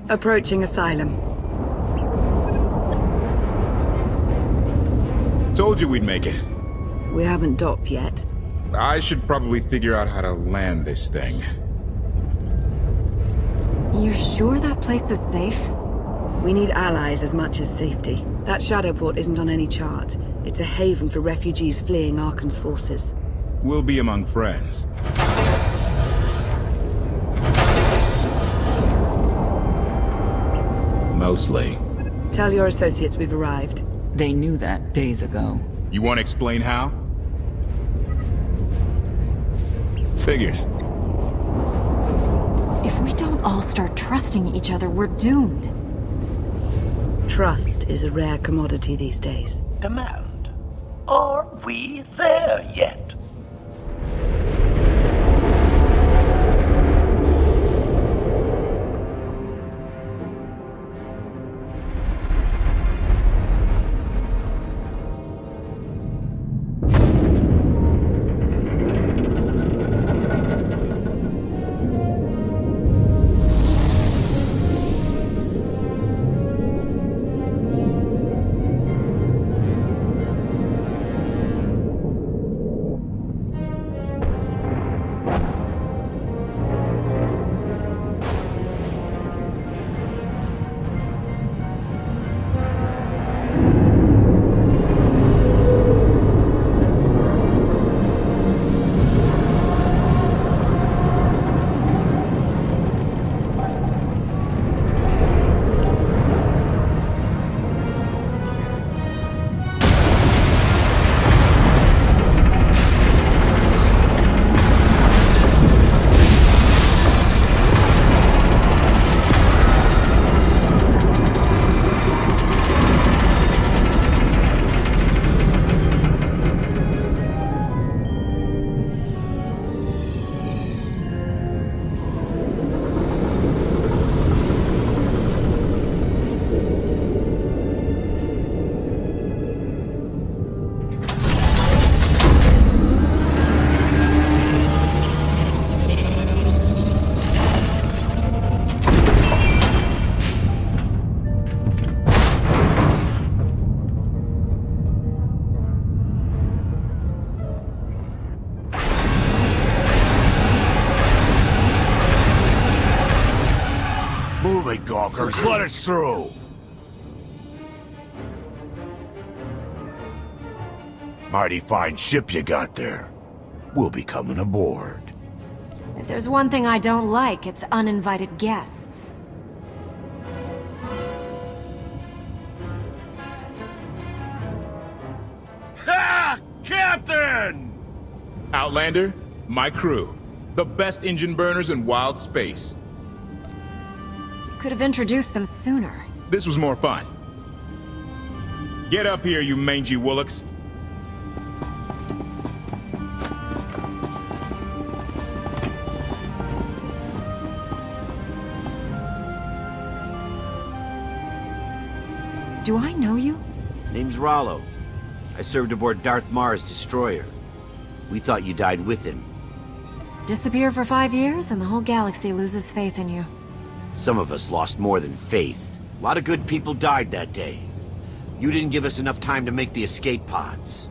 Approaching Asylum. Told you we'd make it. We haven't docked yet. I should probably figure out how to land this thing. You're sure that place is safe? We need allies as much as safety. That shadow port isn't on any chart. It's a haven for refugees fleeing Arcann's forces. We'll be among friends. Mostly. Tell your associates we've arrived. They knew that days ago. You want to explain how? Figures. If we don't all start trusting each other, we're doomed. Trust is a rare commodity these days. Command. Are we there yet? Move it, gawkers. Let us through. Mighty fine ship you got there. We'll be coming aboard. If there's one thing I don't like, it's uninvited guests. Ha! Captain! Outlander, my crew. The best engine burners in wild space. Could have introduced them sooner. This was more fun. Get up here, you mangy woolocks. Do I know you? Name's Rollo. I served aboard Darth Marr's destroyer. We thought you died with him. Disappear for 5 years and the whole galaxy loses faith in you. Some of us lost more than faith. A lot of good people died that day. You didn't give us enough time to make the escape pods.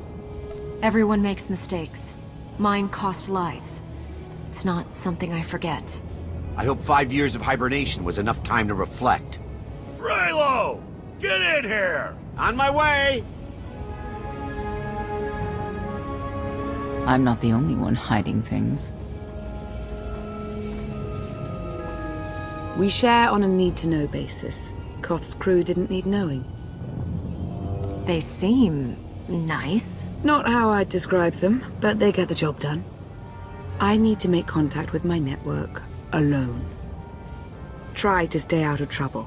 Everyone makes mistakes. Mine cost lives. It's not something I forget. I hope 5 years of hibernation was enough time to reflect. Raylo! Get in here! On my way! I'm not the only one hiding things. We share on a need-to-know basis. Koth's crew didn't need knowing. They seem nice. Not how I'd describe them, but they get the job done. I need to make contact with my network, alone. Try to stay out of trouble.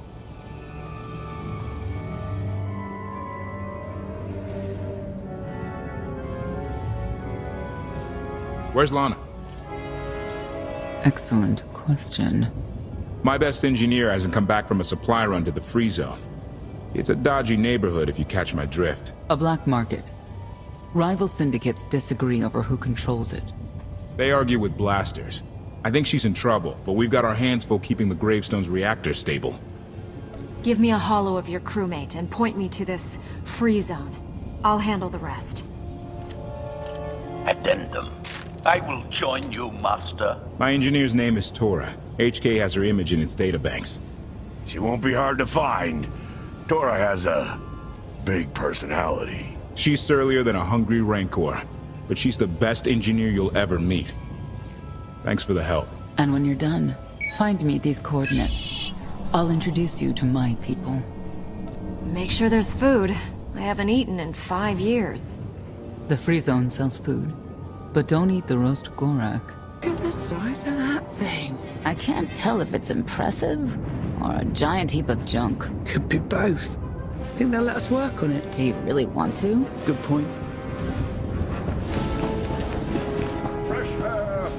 Where's Lana? Excellent question. My best engineer hasn't come back from a supply run to the free zone. It's a dodgy neighborhood if you catch my drift. A black market. Rival syndicates disagree over who controls it. They argue with blasters. I think she's in trouble, but we've got our hands full keeping the Gravestone's reactor stable. Give me a holo of your crewmate and point me to this free zone. I'll handle the rest. Addendum. I will join you, Master. My engineer's name is Tora. HK has her image in its databanks. She won't be hard to find. Tora has a big personality. She's surlier than a hungry rancor, but she's the best engineer you'll ever meet. Thanks for the help. And when you're done, find me these coordinates. I'll introduce you to my people. Make sure there's food. I haven't eaten in 5 years. The free zone sells food, but don't eat the roast gorak. Look at the size of that thing. I can't tell if it's impressive or a giant heap of junk. Could be both. Think they'll let us work on it? Do you really want to? Good point. Fresh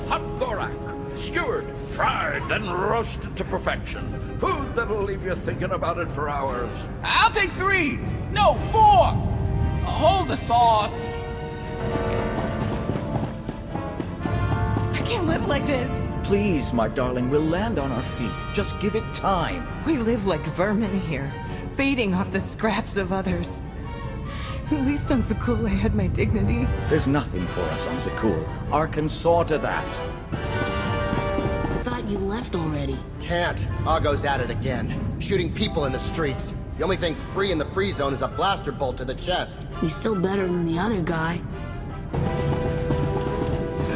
hot gorak, skewered, fried, then roasted to perfection. Food that'll leave you thinking about it for hours. I'll take 3! No, 4! Hold the sauce! I can't live like this. Please, my darling, we'll land on our feet. Just give it time. We live like vermin here, feeding off the scraps of others. At least on Zakuul I had my dignity. There's nothing for us on Zakuul. Arcann saw to that. I thought you left already. Can't. Argo's at it again. Shooting people in the streets. The only thing free in the free zone is a blaster bolt to the chest. He's still better than the other guy.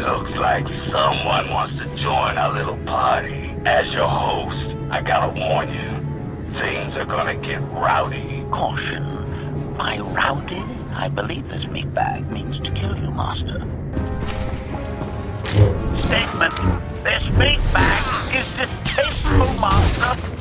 Looks like someone wants to join our little party. As your host, I gotta warn you, things are gonna get rowdy. Caution. By rowdy, I believe this meatbag means to kill you, Master. Statement. This meatbag is distasteful, Master.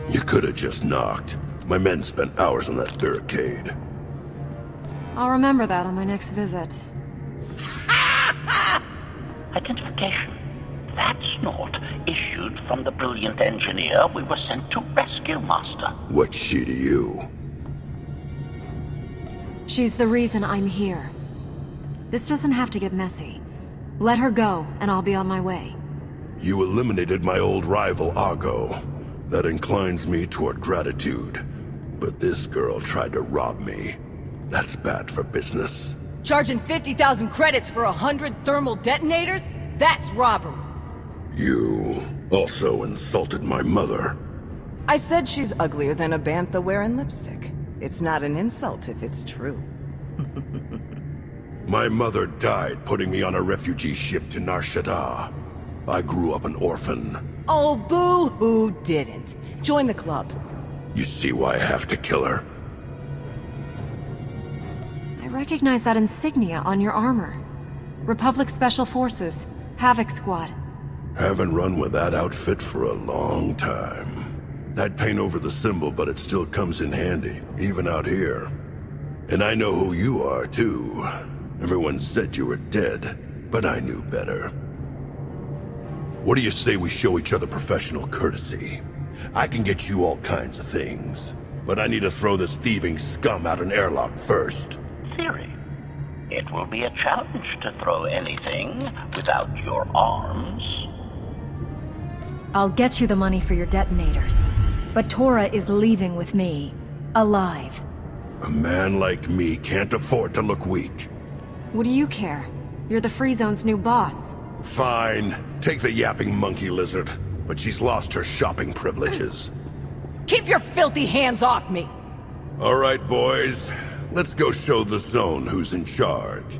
You could have just knocked. My men spent hours on that barricade. I'll remember that on my next visit. Identification. That's not issued from the brilliant engineer we were sent to rescue, Master. What's she to you? She's the reason I'm here. This doesn't have to get messy. Let her go, and I'll be on my way. You eliminated my old rival, Argo. That inclines me toward gratitude. But this girl tried to rob me. That's bad for business. Charging 50,000 credits for 100 thermal detonators? That's robbery. You also insulted my mother. I said she's uglier than a bantha wearing lipstick. It's not an insult if it's true. My mother died putting me on a refugee ship to Nar Shaddaa. I grew up an orphan. Oh, boo-hoo didn't. Join the club. You see why I have to kill her? I recognize that insignia on your armor. Republic Special Forces, Havoc Squad. Haven't run with that outfit for a long time. I'd paint over the symbol, but it still comes in handy, even out here. And I know who you are, too. Everyone said you were dead, but I knew better. What do you say we show each other professional courtesy? I can get you all kinds of things, but I need to throw this thieving scum out an airlock first. Theory. It will be a challenge to throw anything without your arms. I'll get you the money for your detonators. But Tora is leaving with me. Alive. A man like me can't afford to look weak. What do you care? You're the Free Zone's new boss. Fine. Take the yapping monkey lizard. But she's lost her shopping privileges. Keep your filthy hands off me! All right, boys. Let's go show the zone who's in charge.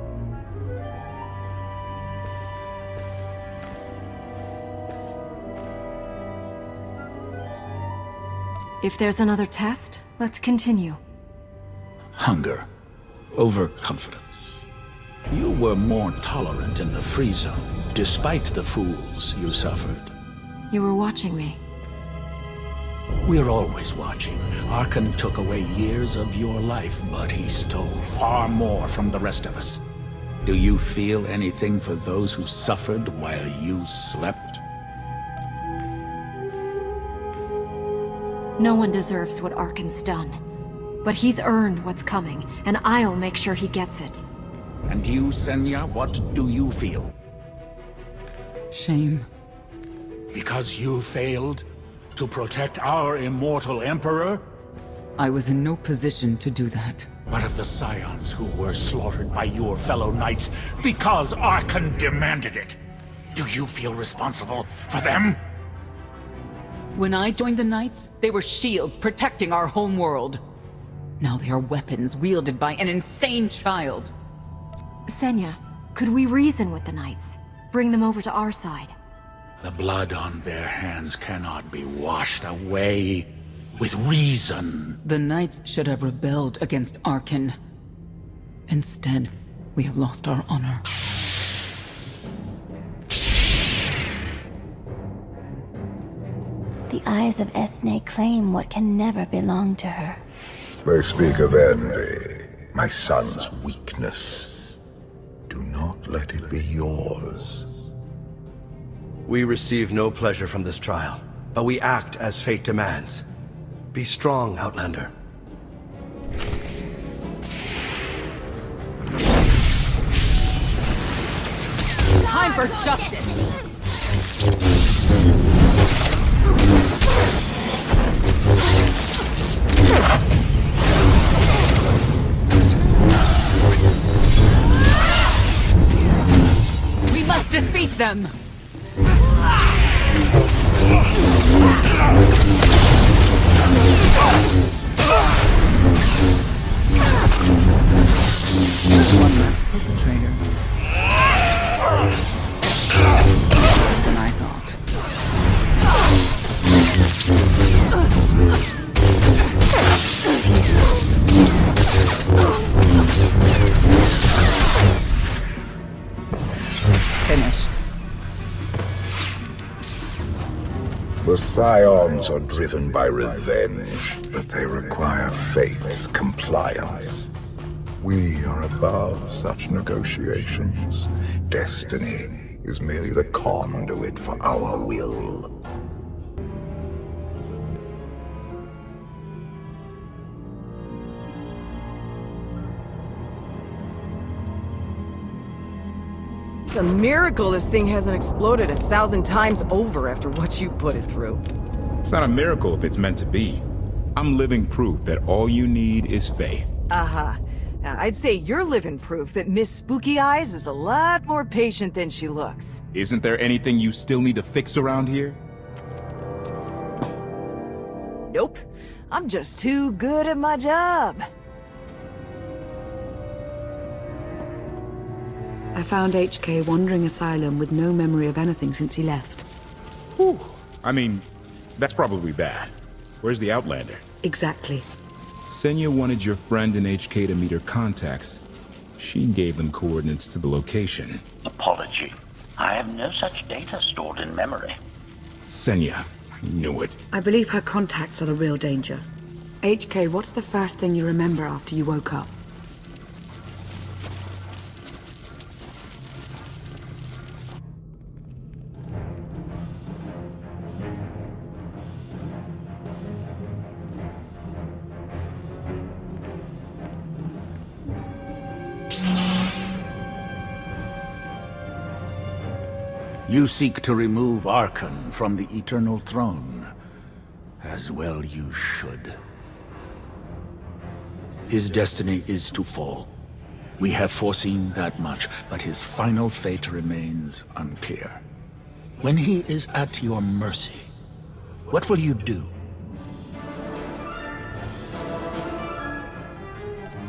If there's another test, let's continue. Hunger. Overconfidence. You were more tolerant in the free zone, despite the fools you suffered. You were watching me. We're always watching. Arcann took away years of your life, but he stole far more from the rest of us. Do you feel anything for those who suffered while you slept? No one deserves what Arcann's done. But he's earned what's coming, and I'll make sure he gets it. And you, Senya, what do you feel? Shame. Because you failed to protect our immortal Emperor? I was in no position to do that. What of the Scions who were slaughtered by your fellow knights because Arcann demanded it? Do you feel responsible for them? When I joined the Knights, they were shields protecting our homeworld. Now they are weapons wielded by an insane child. Senya, could we reason with the Knights? Bring them over to our side. The blood on their hands cannot be washed away with reason. The Knights should have rebelled against Arcann. Instead, we have lost our honor. The eyes of Esne claim what can never belong to her. They speak of envy, my son's weakness. Do not let it be yours. We receive no pleasure from this trial, but we act as fate demands. Be strong, Outlander. Time for justice! We must defeat them! One less perpetrator. Better than I thought. Finished. The Scions are driven by revenge, but they require fate's compliance. We are above such negotiations. Destiny is merely the conduit for our will. It's a miracle this thing hasn't exploded 1,000 times over after what you put it through. It's not a miracle if it's meant to be. I'm living proof that all you need is faith. Uh-huh. Now, I'd say you're living proof that Miss Spooky Eyes is a lot more patient than she looks. Isn't there anything you still need to fix around here? Nope. I'm just too good at my job. I found HK wandering Asylum with no memory of anything since he left. Whew. I mean, that's probably bad. Where's the Outlander? Exactly. Senya wanted your friend in HK to meet her contacts. She gave them coordinates to the location. Apology. I have no such data stored in memory. Senya, I knew it. I believe her contacts are the real danger. HK, what's the first thing you remember after you woke up? You seek to remove Arcann from the Eternal Throne. As well you should. His destiny is to fall. We have foreseen that much, but his final fate remains unclear. When he is at your mercy, what will you do?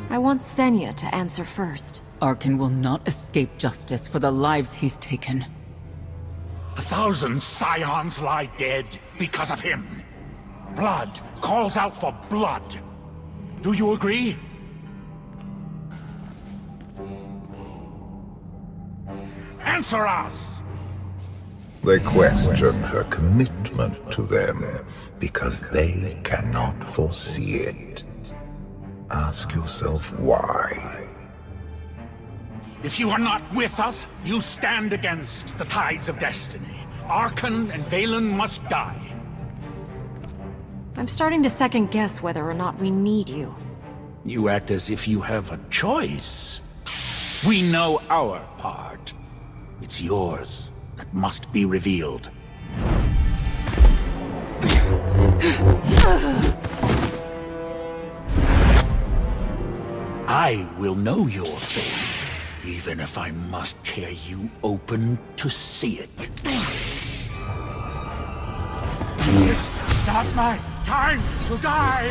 I want Senya to answer first. Arcann will not escape justice for the lives he's taken. 1,000 Scions lie dead because of him. blood calls out for blood. Do you agree? Answer us! They question her commitment to them because they cannot foresee it. Ask yourself why. If you are not with us, you stand against the tides of destiny. Arcann and Valen must die. I'm starting to second guess whether or not we need you. You act as if you have a choice. We know our part. It's yours that must be revealed. I will know your fate, even if I must tear you open to see it. This is not my time to die!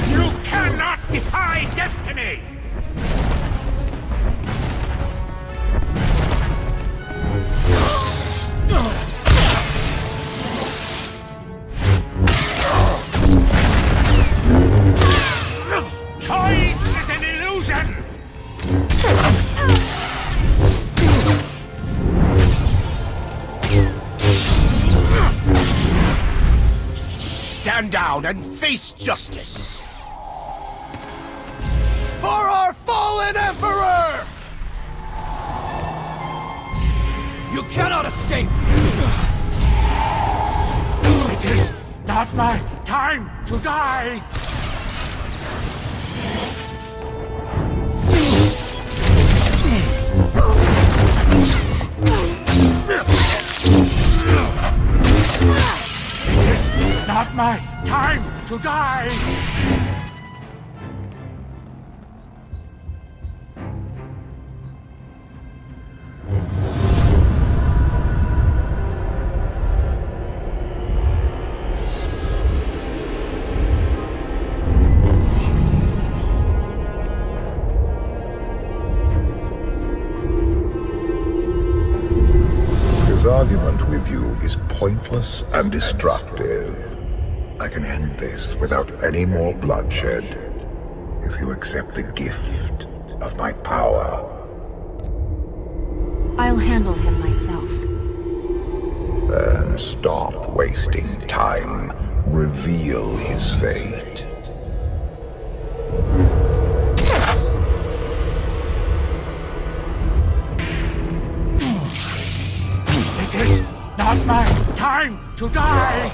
You cannot defy destiny! Choice is an illusion! Stand down and face justice! For our fallen Emperor! You cannot escape! It is not my time to die! It is not my time to die! His argument with you is pointless and destructive. I can end this without any more bloodshed if you accept the gift of my power. I'll handle him myself. Then stop wasting time. Reveal his fate. It is not my time to die!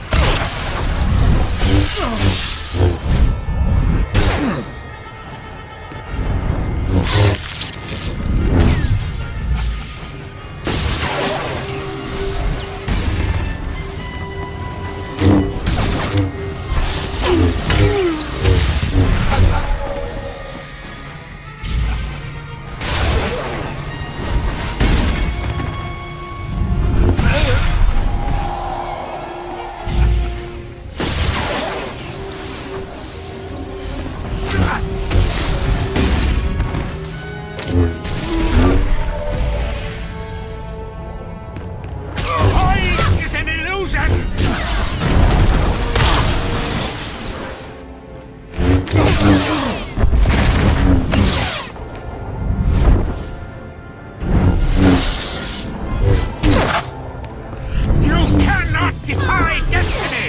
Choice is an illusion! You cannot defy destiny!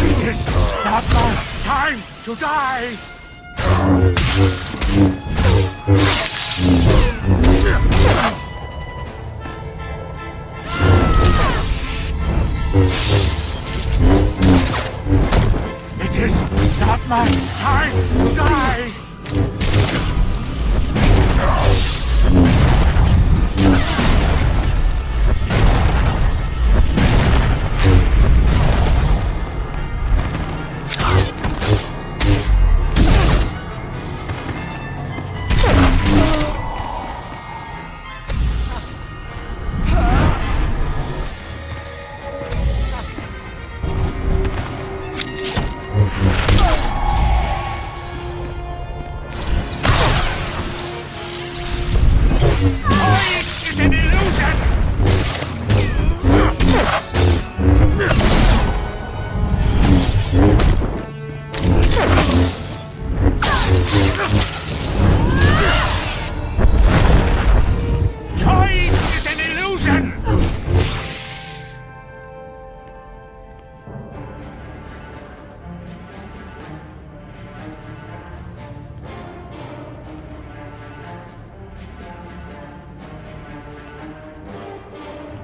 It is not my time to die! last time to die!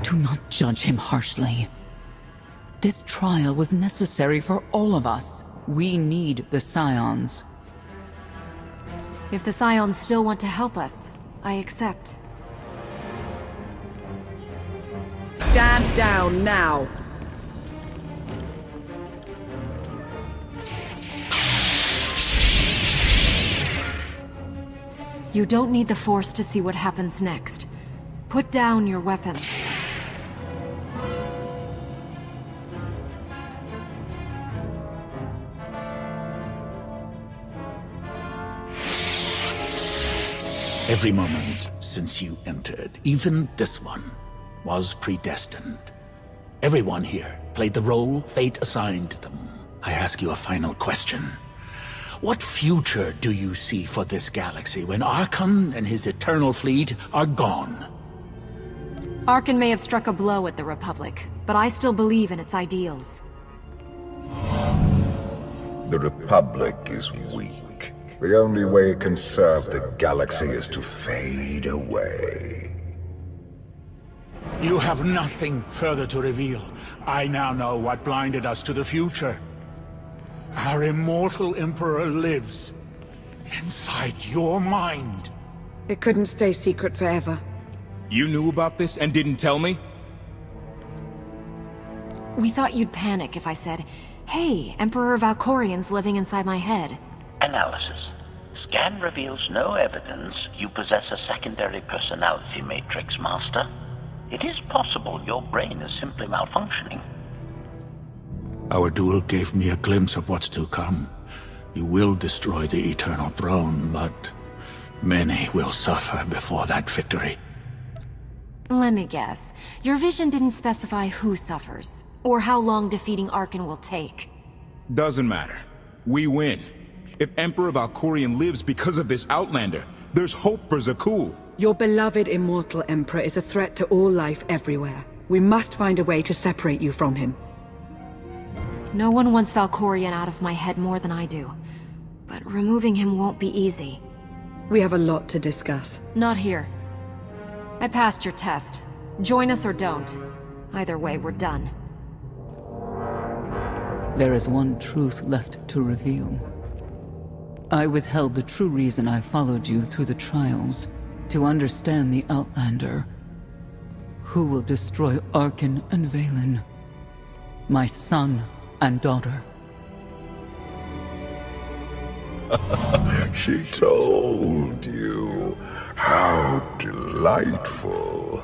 Do not judge him harshly. This trial was necessary for all of us. We need the Scions. If the Scions still want to help us, I accept. Stand down now. You don't need the Force to see what happens next. Put down your weapons. Every moment since you entered, even this one, was predestined. Everyone here played the role fate assigned them. I ask you a final question. What future do you see for this galaxy when Arcann and his eternal fleet are gone? Arcann may have struck a blow at the Republic, but I still believe in its ideals. The Republic is weak. The only way it can serve the galaxy is to fade away. You have nothing further to reveal. I now know what blinded us to the future. Our immortal Emperor lives inside your mind. It couldn't stay secret forever. You knew about this and didn't tell me? We thought you'd panic if I said, "Hey, Emperor Valkorian's living inside my head." Analysis. Scan reveals no evidence you possess a secondary personality matrix, Master. It is possible your brain is simply malfunctioning. Our duel gave me a glimpse of what's to come. You will destroy the Eternal Throne, but many will suffer before that victory. Let me guess. Your vision didn't specify who suffers, or how long defeating Arcann will take. Doesn't matter. We win. If Emperor Valkorian lives because of this Outlander, there's hope for Zakuul. Your beloved immortal Emperor is a threat to all life everywhere. We must find a way to separate you from him. No one wants Valkorian out of my head more than I do. But removing him won't be easy. We have a lot to discuss. Not here. I passed your test. Join us or don't. Either way, we're done. There is one truth left to reveal. I withheld the true reason I followed you through the trials, to understand the Outlander. Who will destroy Arcann and Vaylin? My son and daughter. She told you. How delightful.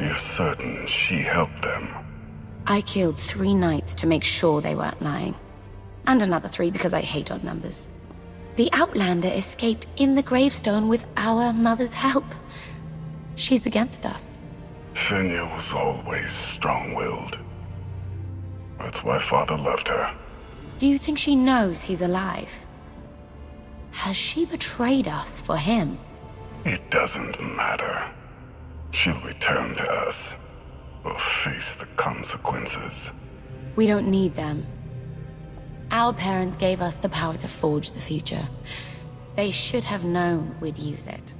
You're certain she helped them? I killed 3 knights to make sure they weren't lying. And another 3 because I hate odd numbers. The Outlander escaped in the gravestone with our mother's help. She's against us. Senya was always strong-willed. That's why Father left her. Do you think she knows he's alive? Has she betrayed us for him? It doesn't matter. She'll return to us, or face the consequences. We don't need them. Our parents gave us the power to forge the future. They should have known we'd use it.